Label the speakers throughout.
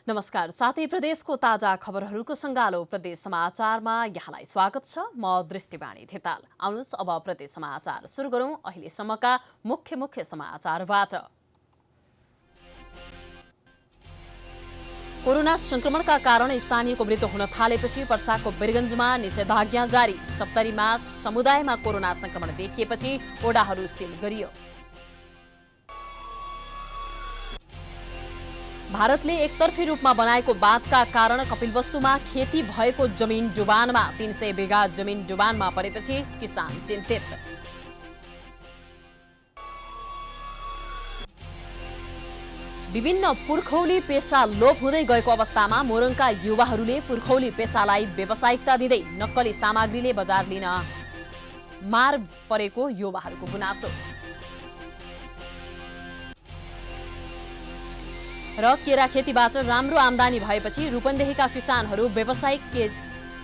Speaker 1: नमस्कार। साथै प्रदेशको ताजा खबरहरूको सङ्गालो प्रदेश समाचारमा यहाँलाई स्वागत छ। म दृष्टिवाणी धिताल। आउनुहोस् अब प्रदेश समाचार सुरु गरौँ अहिलेसम्मका मुख्य समाचारबाट। कोरोना संक्रमणका कारण स्थानीयको मृत्यु हुन थालेपछि पर्साको वीरगञ्जमा निषेधाज्ञा जारी। सप्तरीमा समुदायमा कोरोना संक्रमण देखिएपछि ओडाहरू सिल गरियो। भारतले एकतर्फी रूपमा बनाएको बाँधका कारण कपिलवस्तुमा खेती भएको जमिन डुबानमा 300 बिघा जमिन डुबानमा परेपछि किसान चिन्तित। विभिन्न पुर्खौली पेसा लोप हुँदै गएको अवस्थामा मोरङका युवाहरूले पुर्खौली पेसालाई व्यावसायिकता दिँदै नक्कली सामग्रीले बजार लिन मार परेको युवाहरूको गुनासो। र केरा खेतीबाट राम्रो आम्दानी भएपछि रूपन्देहीका किसानहरू व्यावसायिक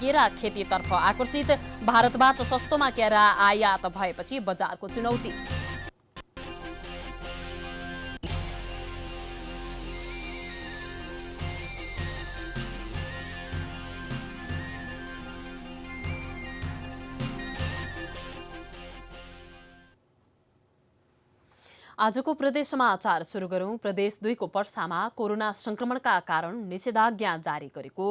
Speaker 1: केरा खेतीतर्फ आकर्षित। भारतबाट सस्तोमा केरा आयात भएपछि बजारको चुनौती। आजको प्रदेश समाचार सुरु गरौँ। प्रदेश 2 को पर्सामा कोरोना संक्रमणका कारण निषेधाज्ञा जारी गरेको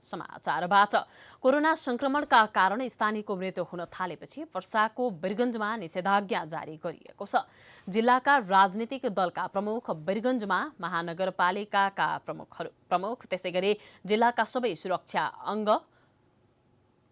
Speaker 1: समाचारबाट। कोरोना संक्रमणका कारण स्थानीयको मृत्यु हुन थालेपछि पर्साको वीरगञ्जमा निषेधाज्ञा जारी गरिएको छ। जिल्लाका राजनीतिक दलका प्रमुख, वीरगञ्जमा महानगरपालिकाका प्रमुख त्यसैगरी जिल्लाका सबै सुरक्षा अङ्ग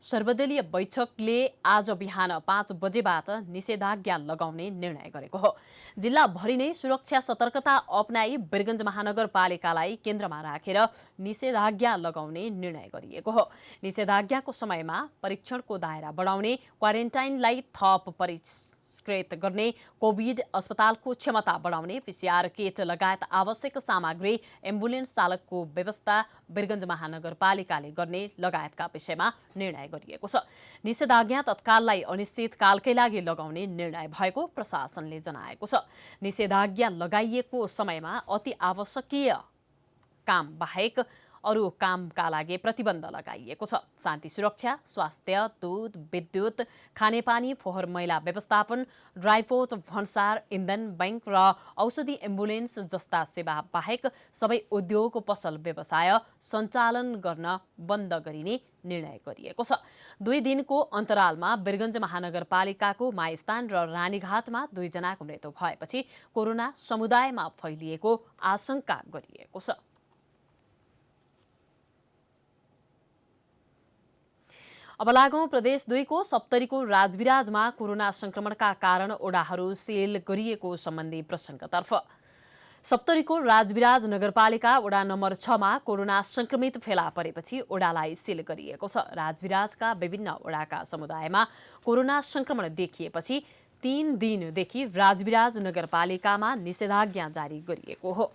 Speaker 1: सर्वदलीय बैठकले आज बिहान 5 बजेबाट निषेधाज्ञा लगाउने निर्णय गरेको हो। जिल्लाभरि नै सुरक्षा सतर्कता अपनाई वीरगञ्ज महानगरपालिकालाई केन्द्रमा राखेर निषेधाज्ञा लगाउने निर्णय गरिएको हो। निषेधाज्ञाको समयमा परीक्षणको दायरा बढाउने, क्वारेन्टाइनलाई थप परिष्कृत गर्ने, कोभिड अस्पतालको क्षमता बढाउने, पीसीआर किट लगायत आवश्यक सामग्री, एम्बुलेन्स चालकको व्यवस्था वीरगञ्ज महानगरपालिकाले गर्ने लगायतका विषयमा निर्णय गरिएको छ। निषेधाज्ञा तत्काललाई अनिश्चितकालकै लागि लगाउने निर्णय भएको प्रशासनले जनाएको छ। निषेधाज्ञा लगाइएको समयमा अति आवश्यकीय काम बाहेक अरू कामका लागि प्रतिबन्ध लगाइएको छ। शान्ति सुरक्षा, स्वास्थ्य, दूध, विद्युत, खानेपानी, फोहोर मैला व्यवस्थापन, ड्राइपोर्ट, भन्सार, इन्धन, बैंक र औषधि एम्बुलेन्स जस्ता सेवा बाहेक सबै उद्योग, पसल, व्यवसाय सञ्चालन गर्न बन्द गरिने निर्णय गरिएको छ। 2 दिनको अन्तरालमा वीरगञ्ज महानगरपालिकाको माइस्थान र रानीघाटमा 2 जनाको मृत्यु भएपछि कोरोना समुदायमा फैलिएको आशंका गरिएको छ। अब लागौं प्रदेश 2 को सप्तरीको राजविराजमा कोरोना संक्रमणका कारण ओडाहरू सील गरिएको सम्बन्धी प्रसङ्गतर्फ। सप्तरीको राजविराज नगरपालिका ओडा नम्बर 6 मा कोरोना संक्रमित फेला परेपछि ओडालाई सील गरिएको छ। राजविराजका विभिन्न ओडाका समुदायमा कोरोना संक्रमण देखिएपछि 3 दिनदेखि राजविराज नगरपालिकामा निषेधाज्ञा जारी गरिएको हो।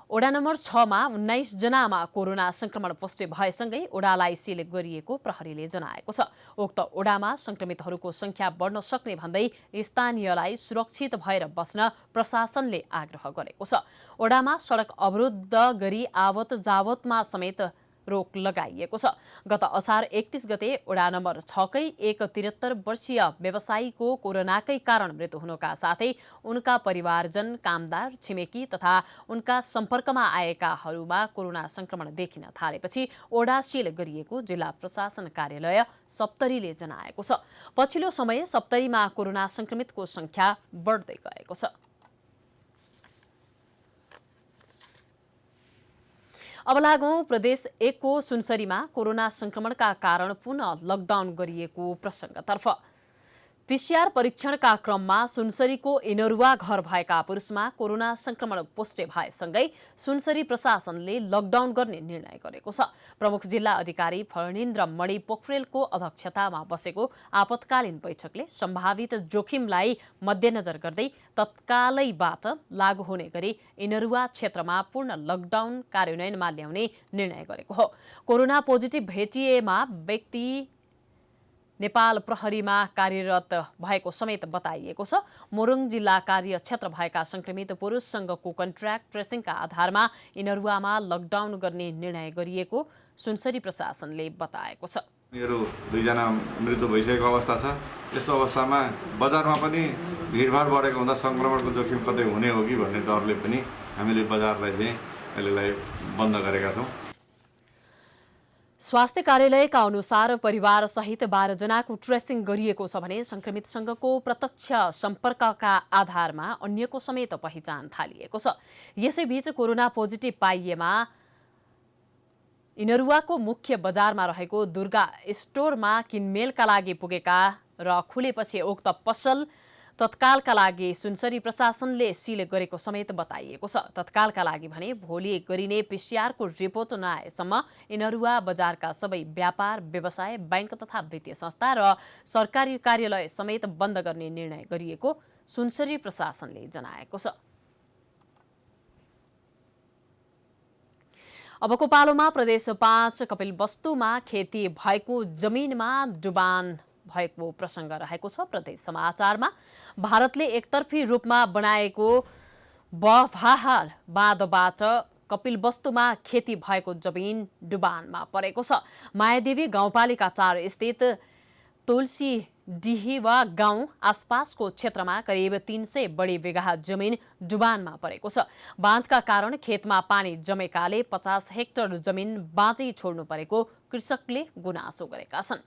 Speaker 1: ओडा नम्बर 6 मा 19 जनामा कोरोना संक्रमण पुष्टि भएसँगै ओडालाई सील गरिएको प्रहरीले जनाएको छ। उक्त ओडामा संक्रमितहरूको संख्या बढ्न सक्ने भन्दै स्थानीयलाई सुरक्षित भएर बस्न प्रशासनले आग्रह गरेको छ। ओडामा सडक अवरुद्ध गरी आवत जावतमा समेत रोक लगाइएको छ। गत असार 31 गते ओडा नम्बर 6 कै एक 73 वर्षीय व्यवसायीको कोरोनाकै कारण मृत्यु हुनुका साथै उनका परिवारजन, कामदार, छिमेकी तथा उनका सम्पर्कमा आएकाहरूमा कोरोना संक्रमण देखिन थालेपछि ओडा सील गरिएको जिल्ला प्रशासन कार्यालय सप्तरीले जनाएको छ। पछिल्लो समय सप्तरीमा कोरोना संक्रमितको संख्या बढ्दै गएको छ। अब लागौं प्रदेश 1 को सुनसरीमा कोरोना संक्रमणका कारण पुनः लकडाउन गरिएको प्रसङ्गतर्फ। पीसीआर परीक्षणका क्रममा सुनसरीको इनरुवा घर भएका पुरुषमा कोरोना संक्रमण पुष्टि भएसँगै सुनसरी प्रशासनले लकडाउन गर्ने निर्णय गरेको छ। प्रमुख जिल्ला अधिकारी फणीन्द्र मणि पोखरेलको अध्यक्षतामा बसेको आपतकालीन बैठकले सम्भावित जोखिमलाई मध्यनजर गर्दै तत्कालैबाट लागू हुने गरी इनरुवा क्षेत्रमा पूर्ण लकडाउन कार्यान्वयनमा ल्याउने निर्णय गरेको हो। कोरोना पोजिटिभ भेटिएमा व्यक्ति नेपाल प्रहरीमा कार्यरत भएको समेत बताइएको छ। मोरङ जिल्ला कार्य क्षेत्र भएका संक्रमित पुरुषसँगको कन्ट्र्याक्ट ट्रेसिङका आधारमा इनरुवामा लकडाउन गर्ने निर्णय गरिएको सुनसरी प्रशासनले बताएको छ।
Speaker 2: मेरो 2 जना मृत्यु भइसकेको अवस्था छ। यस्तो अवस्थामा बजारमा पनि भिडभाड बढेको हुँदा संक्रमणको जोखिम कतै हुने हो कि भन्ने डरले पनि हामीले बजारलाई चाहिँ अहिलेलाई बन्द गरेका छौँ।
Speaker 1: स्वास्थ्य कार्यालयका अनुसार परिवार सहित 12 जनाको ट्रेसिङ गरिएको छ भने संक्रमितसँगको प्रत्यक्ष सम्पर्कका आधारमा अन्यको समेत पहिचान थालिएको छ। यसैबीच कोरोना पोजिटिभ पाइएमा इनरुवाको मुख्य बजारमा रहेको दुर्गा स्टोरमा किनमेलका लागि पुगेका र खुलेपछि उक्त पसल तत्कालका लागि सुनसरी प्रशासनले सिल गरेको समेत बताइएको छ। तत्कालका लागि भने भोलि गरिने पिसिआरको रिपोर्ट नआएसम्म इनरुवा बजारका सबै व्यापार व्यवसाय बैंक तथा वित्तीय संस्था र सरकारी कार्यालय समेत बन्द गर्ने निर्णय गरिएको सुनसरी प्रशासनले जनाएको छ। अबको पालोमा प्रदेश 5 कपिलवस्तुमा खेती भएको जमिनमा डुबान भएको प्रसङ्ग रहेको छ। प्रदेश समाचारमा भारतले एकतर्फी रूपमा बनाएको बभाहाल बाँधबाट कपिलवस्तुमा खेती भएको जमिन डुबानमा परेको छ। मायादेवी गाउँपालिका 4 स्थित तुलसी डिहिवा गाउँ आसपासको क्षेत्रमा करिब 300 बढी बिघा जमिन डुबानमा परेको छ। बाँधका कारण खेतमा पानी जमेकाले 50 हेक्टर जमिन बाँझै छोड्नु परेको कृषकले गुनासो गरेका छन्।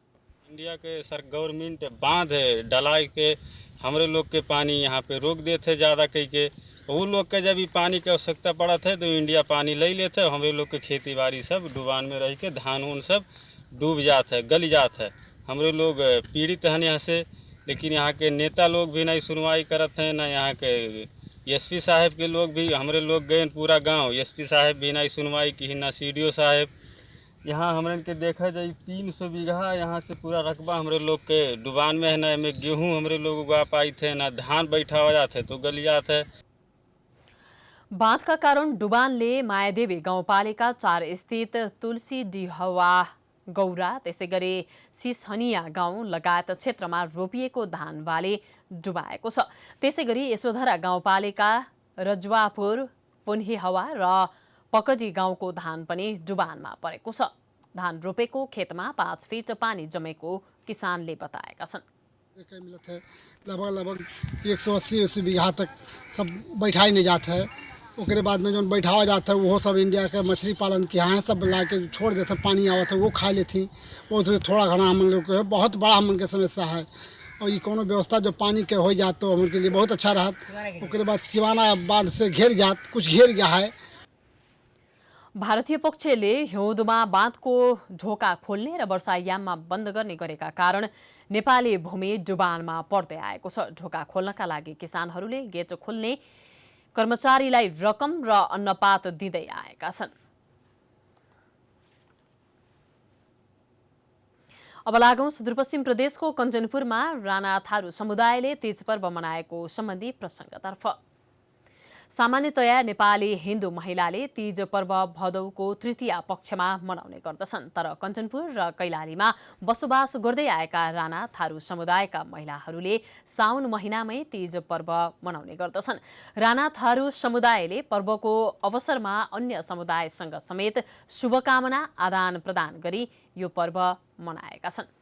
Speaker 3: इंडिया के गवर्नमेंट बांध डलाई के हमारे लोग के पानी यहाँ पे रोक देते ज़्यादा कहीं के, वो लोग के जब भी पानी की आवश्यकता पड़ा थे तो इंडिया पानी ले लेते। हमारे लोग के खेती बाड़ी सब डुबान में रह के धान उन सब डूब जाते है, गल जाते है। हमारे लोग पीड़ित हैं यहाँ से, लेकिन यहाँ के नेता लोग भी नहीं सुनवाई करते हैं, ना यहाँ के एसपी साहब के लोग भी। हमारे लोग गए पूरा गाँव, एसपी साहब भी नहीं सुनवाई की, ना सीडीओ साहब। यहाँ हमरे के देखा जाए 300 बीघा यहाँ से पूरा रकबा हमारे लोग के डुबान में है। ना में गेहूँ हमारे लोग उगा पाई थे, ना धान बैठा हो जाते तो गल जाते है।
Speaker 1: बाँधका कारण डुबानले मायादेवी गाउँपालिका 4 स्थित तुलसी डिहवा गौरा त्यसै गरी सिसहनिया गाउँ लगायत क्षेत्रमा रोपिएको धान बाली डुबाएको छ। त्यसै गरी यशोधरा गाउँपालिका रजवापुर पुन्हिहवा र पकजी गाउँको धान पनि डुबानमा परेको छ। धान रोपेको खेतमा 5 फिट पानी जमेको किसानले बताएका छन्।
Speaker 4: लगभग 180 बीघा तक सब बैठा ही नहीं जाता है। उसके बाद में जो बैठावा जाता है वो सब इंडिया के मछली पालन के यहाँ सब ला के छोड़ देते, पानी आवा था वो खा लेती। वो थोड़ा घना हम लोग को बहुत बड़ा हम के समस्या है। और ये कोनो व्यवस्था जो पानी के हो जात तो हमारे लिए बहुत अच्छा रहा। उसके बाद सिवाना बांध से घेर जात, कुछ घेर गया है।
Speaker 1: भारतीय पक्षले हिउँदमा बाँधको ढोका खोल्ने र वर्षायाममा बन्द गर्ने गरेका कारण नेपाली भूमि डुबानमा पर्दै आएको छ। ढोका खोल्नका लागि किसानहरूले गेट खोल्ने कर्मचारीलाई रकम र अन्नपात दिँदै आएका छन्। अब लागौं सुदूरपश्चिम प्रदेशको कञ्चनपुरमा राणा थारू समुदायले तीज पर्व मनाएको सम्बन्धी प्रसङ्गतर्फ। सामान्यतया नेपाली हिन्दू महिलाले तीज पर्व भदौको तृतीया पक्षमा मनाउने गर्दछन्, तर कञ्चनपुर र कैलालीमा बसोबास गर्दै आएका राणा थारू समुदायका महिलाहरूले साउन महिनामै तीज पर्व मनाउने गर्दछन्। राणा थारू समुदायले पर्वको अवसरमा अन्य समुदायसँग समेत शुभकामना आदान प्रदान गरी यो पर्व मनाएका छन्।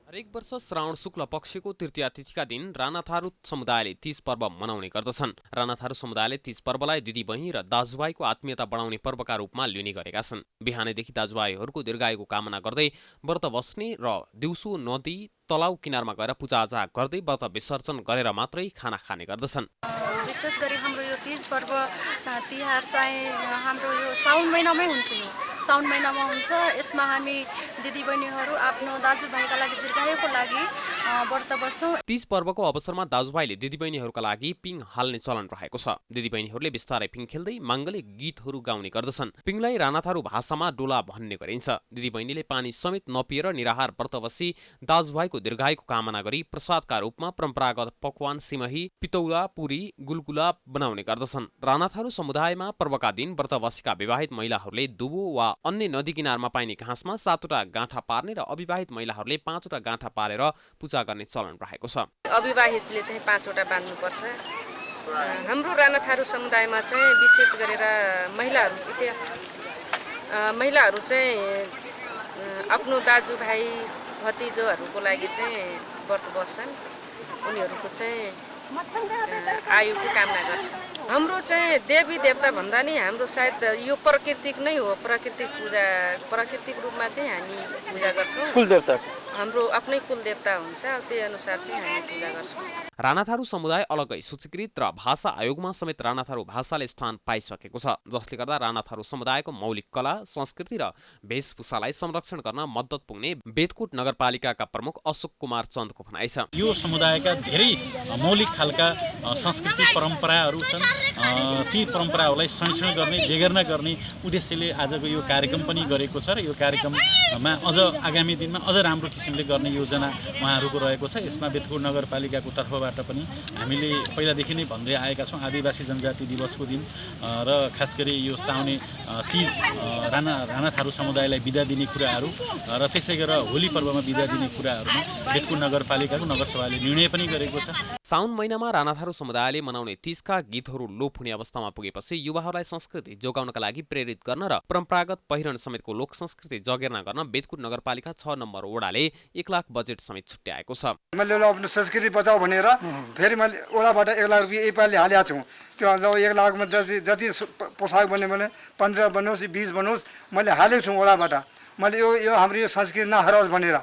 Speaker 5: हरेक वर्ष श्रावण शुक्ल पक्षको तृतीया तिथिका दिन राणा थारू समुदायले तीज पर्व मनाउने गर्दछन्। राणा थारू समुदायले तीज पर्वलाई दिदीबहिनी र दाजुभाइको आत्मीयता बढाउने पर्वका रूपमा लिने गरेका छन्। बिहानैदेखि दाजुभाइहरूको दीर्घायुको कामना गर्दै व्रत बस्ने र दिउँसो नदी तलाउ किनारमा गएर पूजाआजा गर्दै व्रत विसर्जन गरेर मात्रै खाना खाने गर्दछन्।
Speaker 6: विशेष गरी हाम्रो यो तीज पर्व तिहार चाहिँ हाम्रो यो साउन महिनामै हुन्छ। यो साउन महिनामा हुन्छ। यसमा हामी दिदीबहिनीहरू आफ्नो दाजुभाइका लागि दीर्घायुको लागि व्रत बस्छौँ।
Speaker 5: तीज पर्वको अवसरमा दाजुभाइले दिदीबहिनीहरूका लागि पिङ हाल्ने चलन रहेको छ। दिदीबहिनीहरूले बिस्तारै पिङ खेल्दै माङ्गलिक गीतहरू गाउने गर्दछन्। पिङलाई राणाथारू भाषामा डोला भन्ने गरिन्छ। दिदीबहिनीले पानी समेत नपिएर निराहार व्रत बसी दाजुभाइको सबैको दीर्घायुको कामना गरी प्रसादका रूपमा परम्परागत पकवान सिमही, पितौरा, पुरी, गुलगुला बनाउने गर्दछन्। रानाथारू समुदायमा पर्वका दिन व्रत बसेका विवाहित महिलाहरूले दुबो वा अन्य नदी किनारमा पाइने घाँसमा 7वटा गाँठा पार्ने र अविवाहित महिलाहरूले 5वटा गाँठा पारेर पूजा गर्ने चलन रहेको छ।
Speaker 7: अविवाहितले चाहिँ 5वटा बाँध्नुपर्छ। हाम्रो रानाथारू समुदायमा चाहिँ विशेष गरेर महिलाहरू चाहिँ आफ्नो दाजुभाइ भतिजोहरूको लागि चाहिँ व्रत बस्छन्। उनीहरूको चाहिँ आयुको कामना गर्छ। हाम्रो चाहिँ देवी देवता भन्दा नि हाम्रो सायद यो प्राकृतिक नै हो। प्राकृतिक रूपमा चाहिँ हामी पूजा गर्छौँ।
Speaker 8: कुलदेवता
Speaker 7: हाम्रो आफ्नै कुलदेवता हुन्छ, त्यही अनुसार चाहिँ हामी पूजा गर्छौँ।
Speaker 5: रानाथारू समुदाय अलग्गै सूचीकृत र भाषा आयोगमा समेत रानाथारू भाषाले स्थान पाइसकेको छ, जसले गर्दा रानाथारू समुदायको मौलिक कला, संस्कृति र वेशभूषालाई संरक्षण गर्न मद्दत पुग्ने बेतकुट नगरपालिकाका प्रमुख अशोक कुमार चन्दको भनाइ छ।
Speaker 9: यो समुदायका धेरै मौलिक खालका संस्कृति परम्पराहरू छन्। ती परम्पराहरूलाई संरक्षण गर्ने, जेगर्ना गर्ने उद्देश्यले आजको यो कार्यक्रम पनि गरेको छ र यो कार्यक्रममा अझ आगामी दिनमा अझ राम्रो किसिमले गर्ने योजना उहाँहरूको रहेको छ। यसमा बेतकुट नगरपालिकाको तर्फबाट पनि हामीले पहिलादेखि नै भन्दै आएका छौँ, आदिवासी जनजाति दिवसको दिन र खास गरी यो साउने तीज रानाथारू समुदायलाई बिदा दिने कुराहरू र त्यसै गरेर होली पर्वमा बिदा दिने कुराहरूमा बेतकुट नगरपालिकाको नगरसभाले निर्णय पनि गरेको छ।
Speaker 5: साउन महिनामा रानाथारू समुदायले मनाउने तीजका गीतहरू लोप हुने अवस्थामा पुगेपछि युवाहरूलाई संस्कृति जोगाउनका लागि प्रेरित गर्न र परम्परागत पहिरन समेतको लोक संस्कृति जगेर्ना गर्न बेतकुट नगरपालिका 6 नम्बर वडाले 1 लाख बजेट समेत छुट्याएको छ।
Speaker 10: मैले आफ्नो संस्कृति बचाऊ भनेर फेरि मैले वडाबाट 1 लाख रुपियाँ यसपालि हालेको छु। त्यो 1 लाखमा जति पोसाक बन्यो भने 15 बनोस् 20 बनोस् मैले हालेको छु वडाबाट। मैले यो हाम्रो यो संस्कृति नहरोस् भनेर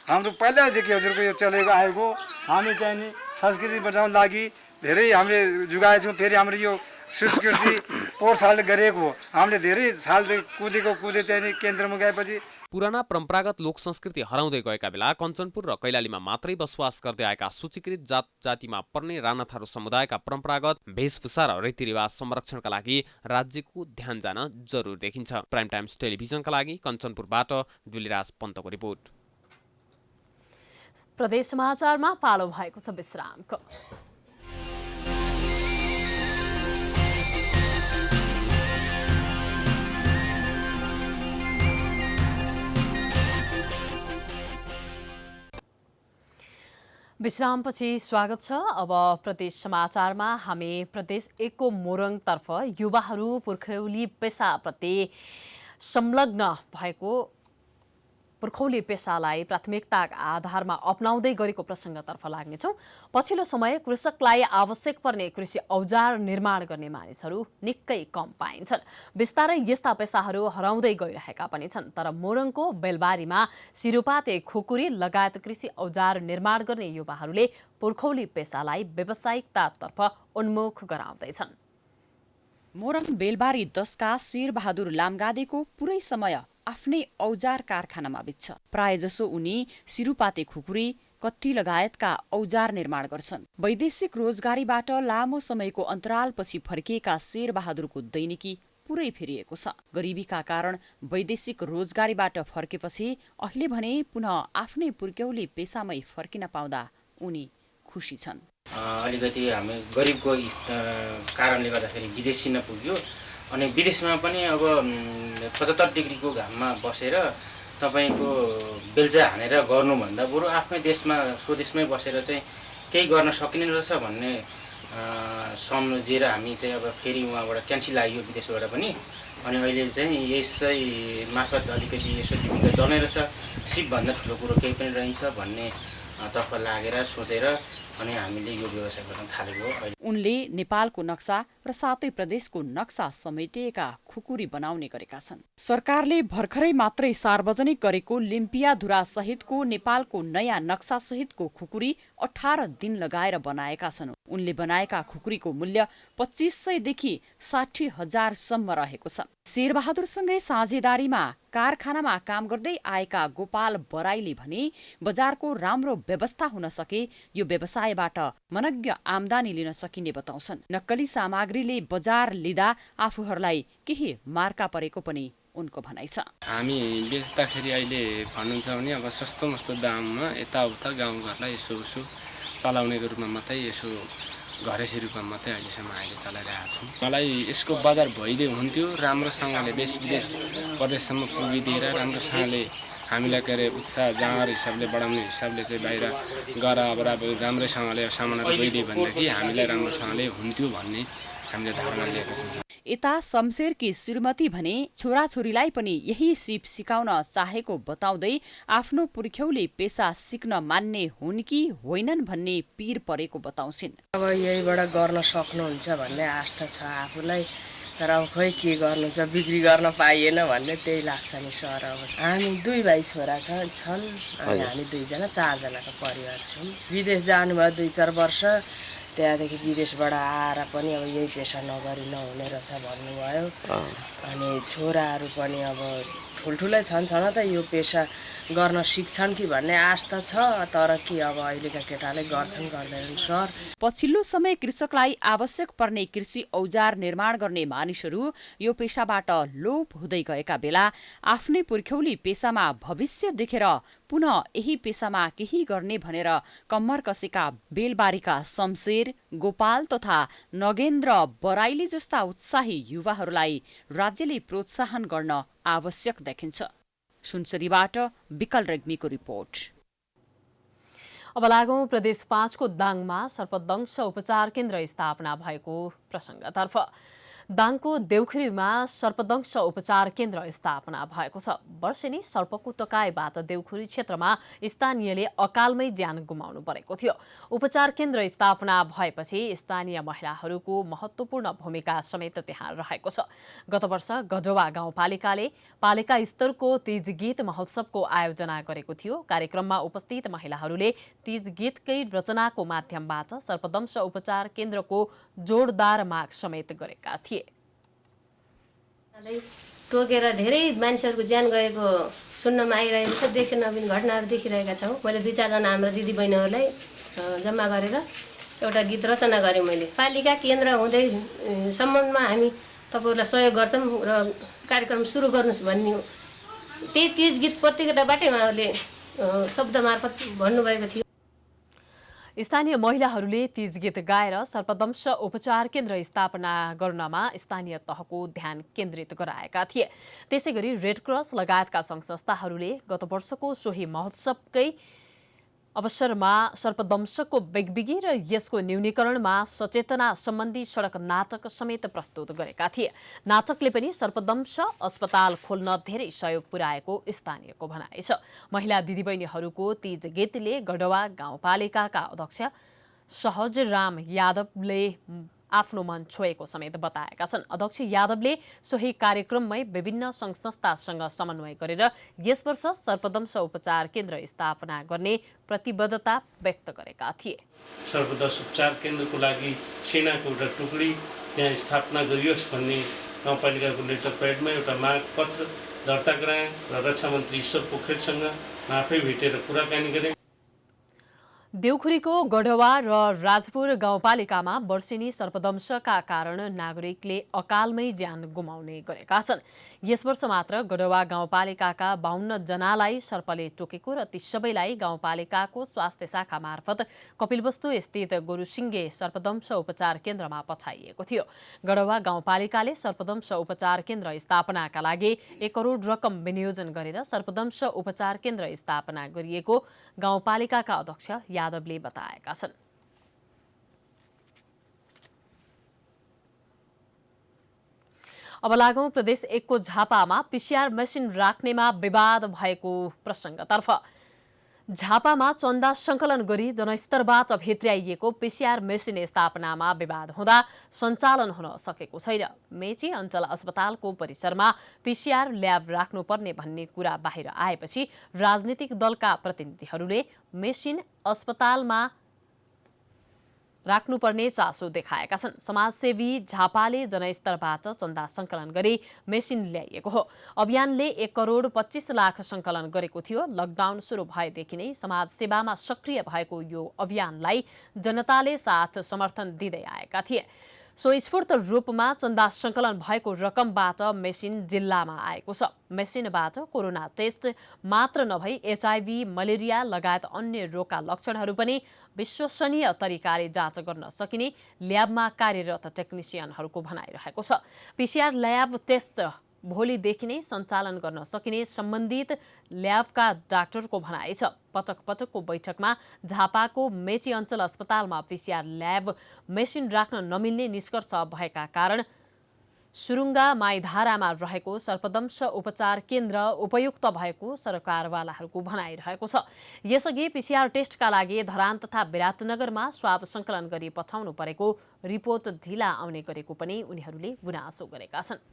Speaker 10: हाम्रो पहिलादेखि हजुरको यो चलेको आएको हामी चाहिँ नि संस्कृति बचाउन लागि धेरै हामीले जुगाएका छौँ। फेरि हाम्रो यो संस्कृति पोहोर साल गरेको हो। हामीले धेरै साल कुदे चाहिँ नि केन्द्रमा गएपछि
Speaker 5: पुराना परम्परागत लोक संस्कृति हराउँदै गएका बेला कञ्चनपुर र कैलालीमा मात्रै बसोबास गर्दै आएका सूचीकृत जातिमा पर्ने रानाथारू समुदायका परम्परागत वेशभूषा र रीतिरिवाज संरक्षणका लागि राज्यको ध्यान जान जरुर देखिन्छ। प्राइम टाइम्स टेलिभिजनका लागि कञ्चनपुरबाट दुलीराज पन्तको रिपोर्ट।
Speaker 1: प्रदेश समाचारमा पालो भएको छ विश्रामको। विश्रामपछि स्वागत छ। अब प्रदेश समाचारमा हामी प्रदेश 1 को मोरङतर्फ युवाहरू पुर्खौली पेसाप्रति संलग्न भएको पुर्खौली पेसालाई प्राथमिकताका आधारमा अपनाउँदै गरेको प्रसङ्गतर्फ लाग्नेछौँ। पछिल्लो समय कृषकलाई आवश्यक पर्ने कृषि औजार निर्माण गर्ने मानिसहरू निकै कम पाइन्छन्। बिस्तारै यस्ता पेसाहरू हराउँदै गइरहेका पनि छन्। तर मोरङको बेलबारीमा सिरुपाते खुकुरी लगायत कृषि औजार निर्माण गर्ने युवाहरूले पुर्खौली पेसालाई व्यावसायिकतातर्फ उन्मुख गराउँदैछन्।
Speaker 11: मोरङ बेलबारी 10 का शेरबहादुर लामगादेको पुरै समय आफ्नै औजार कारखानामा बित्छ। प्रायजसो उनी सिरुपाते खुकुरी, कत्ती लगायतका औजार निर्माण गर्छन्। वैदेशिक रोजगारीबाट लामो समयको अन्तरालपछि फर्किएका शेरबहादुरको दैनिकी पुरै फेरिएको छ। गरिबीका कारण वैदेशिक रोजगारीबाट फर्केपछि अहिले भने पुनः आफ्नै पुर्क्यौली पेसामै फर्किन पाउँदा उनी खुसी छन्।
Speaker 12: अलिकति हामी गरिबको कारणले गर्दाखेरि विदेश छिर्न पुग्यो। अनि विदेशमा पनि अब 75 डिग्रीको घाममा बसेर तपाईँको बेल्चा हानेर गर्नुभन्दा बरु आफ्नै देशमा स्वदेशमै बसेर चाहिँ केही गर्न सकिने रहेछ भन्ने सम्झेर हामी चाहिँ अब फेरि उहाँबाट क्यान्सिल लाग्यो विदेशबाट पनि। अनि अहिले चाहिँ यसै मार्फत अलिकति यसो जीविका चल्ने रहेछ, सिपभन्दा ठुलो कुरो केही पनि रहन्छ भन्ने तर्फ लागेर सोचेर अनि हामीले यो व्यवसाय गर्न थालेको हो।
Speaker 11: उनले नेपालको नक्सा र सातै प्रदेशको नक्सा समेटिएका खुकुरी बनाउने गरेका छन्। सरकारले भर्खरै मात्रै सार्वजनिक गरेको लिम्पियाधुरा सहितको नेपालको नयाँ नक्सा सहितको खुकुरी 18 दिन लगाएर बनाएका छन्। उनले बनाएका खुकुरीको मूल्य 2500 देखि 60,000 सम्म रहेको छ। शेरबहादुरसँगै साझेदारीमा कारखानामा काम गर्दै आएका गोपाल बराईले भने बजारको राम्रो व्यवस्था हुन सके यो व्यवसायबाट मनज्ञ आमदानी लिन सकिने बताउँछन्। नक्कली सामग्रीले बजार लिँदा आफूहरूलाई केही मार्का परेको पनि उनको भनाइ छ।
Speaker 8: हामी बेच्दाखेरि अहिले भन्नुहुन्छ भने अब सस्तो मस्तो दाममा यताउता गाउँघरलाई यसो उसो चलाउनेको रूपमा मात्रै यसो घरेसी रूपमा मात्रै अहिलेसम्म अहिले चलाइरहेको छौँ। मलाई यसको बजार भइदिए हुन्थ्यो, राम्रोसँगले देश विदेश प्रदेशसम्म पुगिदिएर राम्रोसँगले हामीलाई के अरे उत्साह जाँगर हिसाबले बढाउने हिसाबले चाहिँ बाहिर गएर अब राम्रैसँगले सामानहरू गइदियो भनेदेखि हामीलाई राम्रोसँगले हुन्थ्यो भन्ने हामीले धारणा लिएका छौँ।
Speaker 11: यता शमशेरकी श्रीमती भने छोराछोरीलाई पनि यही सिप सिकाउन चाहेको बताउँदै आफ्नो पुर्ख्यौली पेसा सिक्न मान्ने हुन् कि होइनन् भन्ने पीर परेको बताउँछिन्।
Speaker 7: अब यहीबाट गर्न सक्नुहुन्छ भन्ने आस्था छ आफूलाई, तर अब खोइ के गर्नु छ, बिक्री गर्न पाइएन भन्ने त्यही लाग्छ नि सर। अब हामी 2 भाइ छोरा छन् अनि हामी 2 जना 4 जनाको परिवार छौँ। विदेश जानुभयो 2-4 वर्ष, त्यहाँदेखि विदेशबाट आएर पनि अब यही पेसा नगरी नहुने रहेछ भन्नुभयो। अनि छोराहरू पनि अब ठुल्ठुलै छन् त यो पेसा गर्न सिक्छन् कि भन्ने आस्था छ, तर के अब अहिलेका केटाले गर्छन् गर्दैनन् सर।
Speaker 11: पछिल्लो समय कृषकलाई आवश्यक पर्ने कृषि औजार निर्माण गर्ने मानिसहरू यो पेसाबाट लोप हुँदै गएका बेला आफ्नै पुर्ख्यौली पेसामा भविष्य देखेर पुनः यही पेसामा केही गर्ने भनेर कम्मर कसेका बेलबारीका शमशेर, गोपाल तथा नगेन्द्र बराइली जस्ता उत्साही युवाहरूलाई राज्यले प्रोत्साहन गर्न आवश्यक देखिन्छ। सुनसरीबाट विकल रेग्मीको रिपोर्ट।
Speaker 1: अब लागौं प्रदेश 5 को दाङमा सर्पदंश उपचार केन्द्र स्थापना भएको प्रसङ्गतर्फ। दाङको देउखुरीमा सर्पदंश उपचार केन्द्र स्थापना भएको छ। वर्षेनी सर्पको टकाइबाट देउखुरी क्षेत्रमा स्थानीयले अकालमै ज्यान गुमाउनु परेको थियो। उपचार केन्द्र स्थापना भएपछि स्थानीय महिलाहरूको महत्त्वपूर्ण भूमिका समेत त्यहाँ रहेको छ। गत वर्ष गजवा गाउँपालिकाले पालिका स्तरको तीज गीत महोत्सवको आयोजना गरेको थियो। कार्यक्रममा उपस्थित महिलाहरूले तीज गीतकै रचनाको माध्यमबाट सर्पदंश उपचार केन्द्रको जोरदार माग समेत गरेका थिए।
Speaker 13: टोकेर धेरै मानिसहरूको ज्यान गएको सुन्नमा आइरहेको छ। देख्न नबिन घटनाहरू देखिरहेका छौँ। मैले 2-4 जना हाम्रो दिदीबहिनीहरूलाई जम्मा गरेर एउटा गीत रचना गरेँ मैले। पालिका केन्द्र हुँदै सम्बन्धमा हामी तपाईँहरूलाई सहयोग गर्छौँ र कार्यक्रम सुरु गर्नुहोस् भन्ने त्यही तीज गीत प्रतियोगिताबाटै उहाँहरूले शब्द मार्फत भन्नुभएको थियो।
Speaker 1: स्थानीय महिलाहरूले तीज गीत गाएर सर्पदंश उपचार केन्द्र स्थापना गर्नमा स्थानीय तहको ध्यान केन्द्रित गराएका थिए। त्यसैगरी रेड क्रस लगायतका सङ्घ संस्थाहरूले गत वर्षको सोही महोत्सवकै अवसरमा सर्पदंशको बेगबिगी र यसको न्यूनीकरणमा सचेतना सम्बन्धी सडक नाटक समेत प्रस्तुत गरेका थिए। नाटकले पनि सर्पदंश अस्पताल खोल्न धेरै सहयोग पुर्याएको स्थानीयको भनाइ छ। महिला दिदीबहिनीहरूको तीज गीतले गडवा गाउँपालिकाका अध्यक्ष सहजराम यादवले आफ्नो मन छोएको समेत बताएका छन्। अध्यक्ष यादवले सोही कार्यक्रममै विभिन्न सङ्घ संस्थासँग समन्वय गरेर यस वर्ष सर्पदंश उपचार केन्द्र स्थापना गर्ने प्रतिबद्धता व्यक्त गरेका थिए।
Speaker 14: सर्पदंश उपचार केन्द्रको लागि सेनाको एउटा टुकडी त्यहाँ स्थापना गरियोस् भन्ने गाउँपालिकाको लेटर प्याडमा एउटा माग पत्र दर्ता गराएँ र रक्षा मन्त्री ईश्वर पोखरेलसँग आफै भेटेर कुराकानी गरेँ।
Speaker 1: देउखुरीको गढवा र राजपुर गाउँपालिकामा वर्षेनी सर्पदंशका कारण नागरिकले अकालमै ज्यान गुमाउने गरेका छन्। यस वर्ष मात्र गढवा गाउँपालिकाका 52 जनालाई सर्पले टोकेको र ती सबैलाई गाउँपालिकाको स्वास्थ्य शाखा मार्फत कपिलवस्तु स्थित गुरुसिङ्गे सर्पदंश उपचार केन्द्रमा पठाइएको थियो। गढवा गाउँपालिकाले सर्पदंश उपचार केन्द्र स्थापनाका लागि 1 करोड रकम विनियोजन गरेर सर्पदंश उपचार केन्द्र स्थापना गरिएको गाउँपालिकाका अध्यक्ष यादवले बताएका छन्। अब लागौं प्रदेश 1 को झापामा पीसीआर मेसिन राख्नेमा विवाद भएको प्रसङ्गतर्फ। झापामा चन्दा सङ्कलन गरी जनस्तरबाट भित्र्याइएको पीसीआर मेसिन स्थापनामा विवाद हुँदा सञ्चालन हुन सकेको छैन। मेची अञ्चल अस्पतालको परिसरमा पीसीआर ल्याब राख्नुपर्ने भन्ने कुरा बाहिर आएपछि राजनीतिक दलका प्रतिनिधिहरूले मेसिन अस्पतालमा राख्नुपर्ने चासो देखाएका छन्। समाजसेवी झापाले जनस्तरबाट चन्दा सङ्कलन गरी मेसिन ल्याइएको हो। अभियानले 1 करोड 25 लाख सङ्कलन गरेको थियो। लकडाउन सुरु भएदेखि नै समाजसेवामा सक्रिय भएको यो अभियानलाई जनताले साथ समर्थन दिँदै आएका थिए। स्वस्फूर्त रूपमा चन्दा सङ्कलन भएको रकमबाट मेसिन जिल्लामा आएको छ। मेसिनबाट कोरोना टेस्ट मात्र नभई HIV, मलेरिया लगायत अन्य रोगका लक्षणहरू पनि विश्वसनीय तरिकाले जाँच गर्न सकिने ल्याबमा कार्यरत टेक्निसियनहरूको भनाइरहेको छ। PCR ल्याब टेस्ट भोलिदेखि नै सञ्चालन गर्न सकिने सम्बन्धित ल्याबका डाक्टरको भनाइ छ। पटक पटकको बैठकमा झापाको मेची अञ्चल अस्पतालमा PCR ल्याब मेसिन राख्न नमिल्ने निष्कर्ष भएका कारण सुरुङ्गा माइधारामा रहेको सर्पदंश उपचार केन्द्र उपयुक्त भएको सरकारवालाहरूको भनाइरहेको छ। यसअघि PCR टेस्टका लागि धरान तथा विराटनगरमा स्वाब सङ्कलन गरी पठाउनु परेको रिपोर्ट ढिला आउने गरेको पनि उनीहरूले गुनासो गरेका छन्।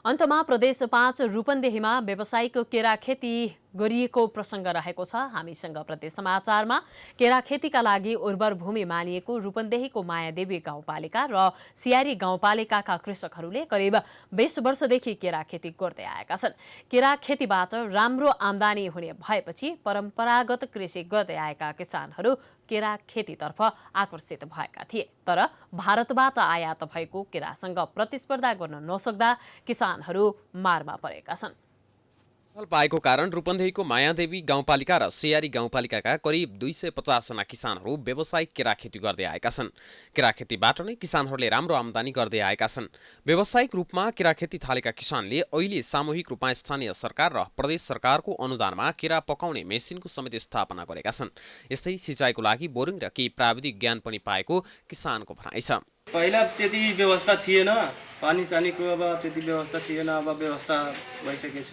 Speaker 1: अन्तमा प्रदेश 5 रूपन्देहीमा व्यावसायिक केरा खेती गरिएको प्रसङ्ग रहेको छ। हामीसँग प्रदेश समाचारमा केरा खेतीका लागि उर्वर भूमि मानिएको रूपन्देहीको मायादेवी गाउँपालिका र सियारी गाउँपालिकाका कृषकहरूले करिब 20 वर्षदेखि केरा खेती गर्दै आएका छन्। केरा खेतीबाट राम्रो आम्दानी हुने भएपछि परम्परागत कृषि गर्दै आएका किसानहरू केरा खेतीतर्फ आकर्षित भएका थिए। तर भारतबाट आयात भएको केरासँग प्रतिस्पर्धा गर्न नसक्दा किसानहरू मारमा परेका छन्।
Speaker 5: पाएको कारण रूपन्देहीको मायादेवी गाउँपालिका र सियारी गाउँपालिकाका करिब 250 जना किसानहरू व्यावसायिक केरा खेती गर्दै आएका छन्। केरा खेतीबाट नै किसानहरूले राम्रो आम्दानी गर्दै आएका छन्। व्यावसायिक रूपमा केरा खेती थालेका किसानले अहिले सामूहिक रूपमा स्थानीय सरकार र प्रदेश सरकारको अनुदानमा केरा पकाउने मेसिनको समेत स्थापना गरेका छन्। यस्तै सिँचाइको लागि बोरिङ र केही प्राविधिक ज्ञान पनि पाएको किसानको भनाइ छ।
Speaker 15: पहिला त्यति व्यवस्था थिएन, पानी सानीको अब त्यति व्यवस्था थिएन, अब व्यवस्था भइसकेछ,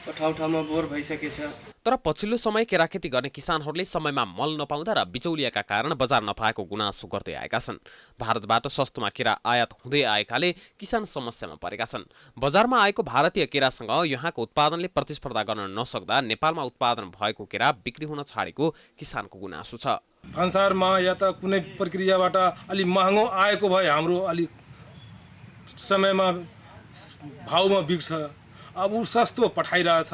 Speaker 15: ठाउँ ठाउँमा बोर भइसकेछ।
Speaker 5: तर पछिल्लो समय केरा खेती गर्ने किसानहरूले समयमा मल नपाउँदा र बिचौलियाका कारण बजार नपाएको गुनासो गर्दै आएका छन्। भारतबाट सस्तोमा केरा आयात हुँदै आएकाले किसान समस्यामा परेका छन्। बजारमा आएको भारतीय केरासँग यहाँको उत्पादनले प्रतिस्पर्धा गर्न नसक्दा नेपालमा उत्पादन भएको केरा बिक्री हुन छाडेको किसानको गुनासो छ।
Speaker 16: भन्सारमा या त कुनै प्रक्रियाबाट अलि महँगो आएको भए हाम्रो अलि समयमा भाउमा बिग्छ, अब ऊ सस्तो पठाइरहेछ।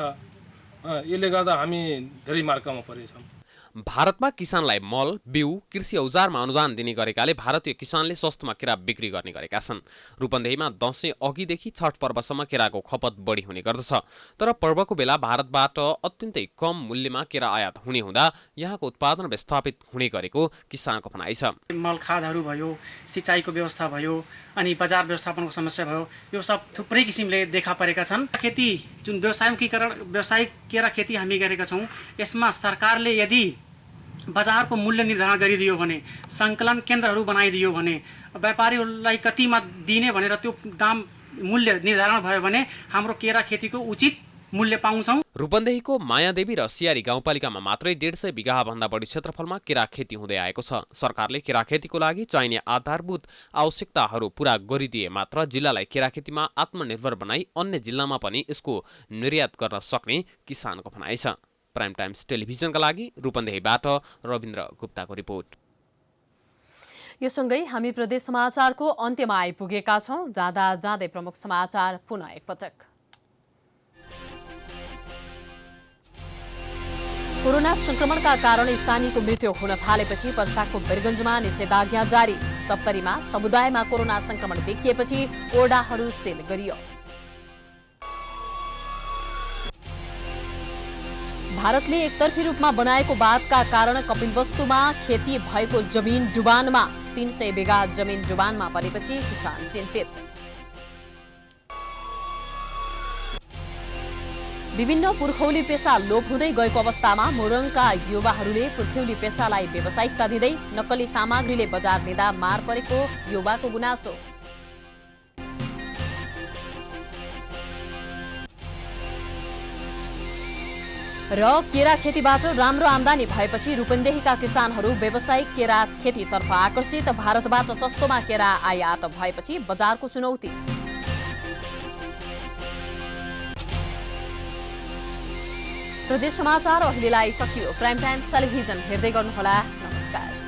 Speaker 16: यसले गर्दा हामी धेरै मार्कामा परेछौँ।
Speaker 5: भारतमा किसानलाई मल, बिउ, कृषि औजारमा अनुदान दिने गरेकाले भारतीय किसानले सस्तोमा केरा बिक्री गर्ने गरेका छन्। रूपन्देहीमा दशैं अघिदेखि छठ पर्वसम्म केराको खपत बढी हुने गर्दछ। तर पर्वको बेला भारतबाट अत्यन्तै कम मूल्यमा केरा आयात हुने हुँदा यहाँको उत्पादन विस्थापित हुने गरेको किसानको भनाइ छ।
Speaker 17: मल खादहरू भयो, सिँचाइको व्यवस्था भयो, अनि बजार व्यवस्थापनको समस्या भयो, यो सब थुप्रै किसिमले देखा परेका छन्। खेती जुन व्यावसायिक केरा खेती हामी गरेका छौँ, यसमा सरकारले यदि बजारको मूल्य निर्धारण गरिदियो भने, सङ्कलन केन्द्रहरू बनाइदियो भने, व्यापारीहरूलाई कतिमा दिने भनेर त्यो दाम मूल्य निर्धारण भयो भने हाम्रो केरा खेतीको उचित मूल्य पाउँछौँ।
Speaker 5: रूपन्देहीको मायादेवी र सियारी गाउँपालिकामा मात्रै 150 बिघा भन्दा बढी क्षेत्रफलमा केरा खेती हुँदै आएको छ। सरकारले केरा खेतीको लागि चाहिने आधारभूत आवश्यकताहरू पूरा गरिदिए मात्र जिल्लालाई केरा खेतीमा आत्मनिर्भर बनाई अन्य जिल्लामा पनि यसको निर्यात गर्न सक्ने किसानको भनाइ छ। प्राइम टाइम्स टेलिभिजनका लागि रूपन्देहीबाट रविन्द्र गुप्ताको रिपोर्ट।
Speaker 1: यो सँगै हामी प्रदेश समाचारको अन्त्यमा आइपुगेका छौँ। जाँदा जाँदै प्रमुख समाचार पुनः एकपटक। कोरोना संक्रमणका कारण स्थानीयको मृत्यु हुन थालेपछि पर्साको वीरगञ्जमा निषेधाज्ञा जारी। सप्तरीमा समुदायमा कोरोना संक्रमण देखिएपछि ओडाहरू सील गरियो। भारतले एकतर्फी रूपमा बनाएको बाँधका कारण कपिलवस्तुमा खेती भएको जमिन डुबानमा 300 बिघा जमिन डुबानमा परेपछि किसान चिन्तित। विभिन्न पुर्खौली पेसा लोप हुँदै गएको अवस्थामा मोरङका युवाहरूले पुर्खौली पेसालाई व्यावसायिकता दिँदै नक्कली सामग्रीले बजार लिँदा मार परेको युवाको गुनासो। र केरा खेतीबाट राम्रो आम्दानी भएपछि रूपन्देहीका किसानहरू व्यावसायिक केरा खेतीतर्फ आकर्षित। भारतबाट सस्तोमा केरा आयात भएपछि बजारको चुनौती। प्रदेश समाचार अहिलेलाई सकियो। प्राइम टाइम्स टेलिभिजन हेर्दै गर्नुहोला। नमस्कार।